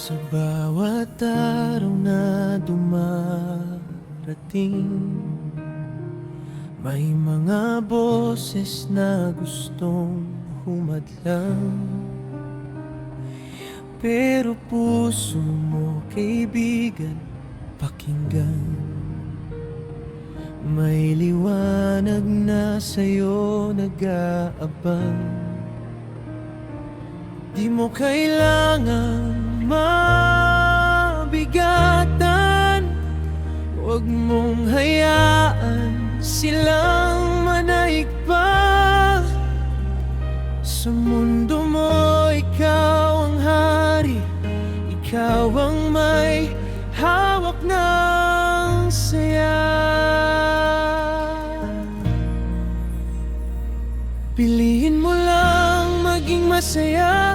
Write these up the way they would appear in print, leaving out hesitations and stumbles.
Sa bawat araw na dumarating, may mga boses na gustong humadlang. Pero puso mo, kaibigan, pakinggan. May liwanag na sa'yo nag-aabang. Di mo kailangang mabigatan. Huwag mong hayaan silang manaig pa. Sa mundo mo, ikaw ang hari. Ikaw ang may hawak ng saya. Piliin mo lang maging masaya.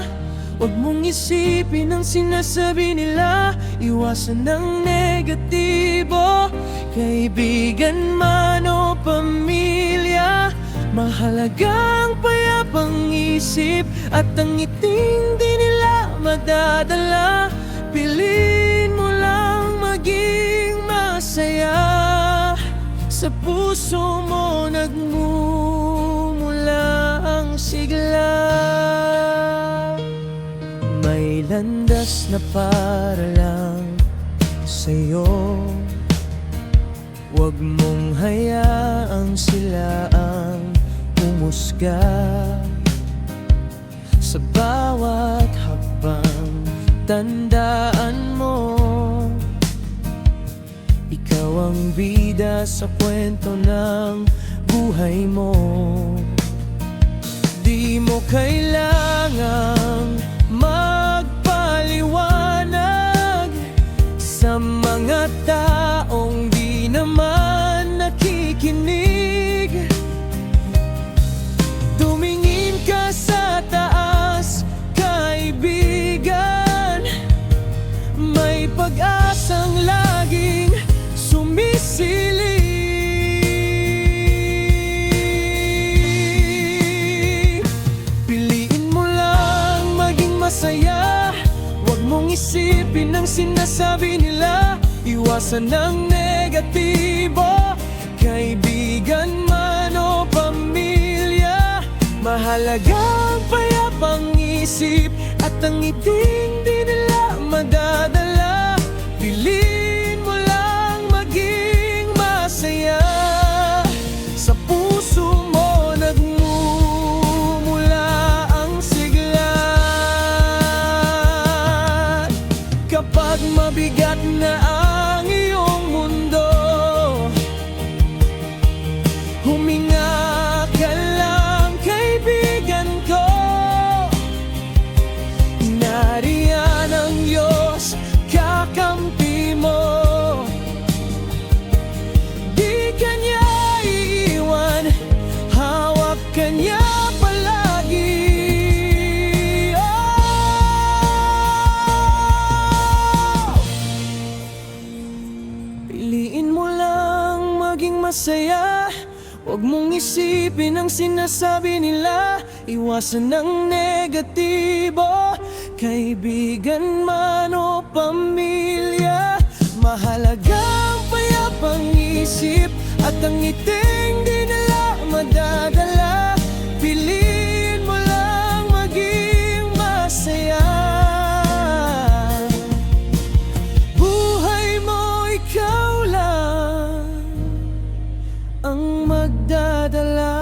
Huwag mong isipin ang sinasabi nila. Iwasan ng negatibo, kaibigan man o pamilya. Mahalagang payapang isip at ang ngiting di nila madadala. Piliin mo lang maging masaya. Sa puso mo nagmumula ang sigla. May landas na para lang sa'yo. Huwag mong hayaang sila ang humusga. Sa bawat hakbang, tandaan mo, ikaw ang bida sa kwento ng buhay mo. Di mo kailangang magpaliwanag sa mga taong di naman nakikinig. Tumingin ka sa taas, kaibigan. May pag-asang laging sumisilip. Masaya, huwag mong isipin ang sinasabi nila. Iwasan ng negatibo, kaibigan man o pamilya. Mahalagang payapang isip at ang ngiting di nila madadala. Piliin mo lang maging masaya. Sa puso mo nagmumula ang sigla. Kapag mabigat na ang iyong mundo, huminga ka lang, kaibigan ko. Nariyan ang Diyos, kakampi mo. Di ka niya iiwan, hawak ka niya palagi. Piliin mo lang maging masaya. Huwag mong isipin ang sinasabi nila. Iwasan ng negatibo, kaibigan man o pamilya. Mahalagang payapang isip at ang ngiting di nila madadala. Piliin mo lang maging masaya. Ikaw lang ang magdadala.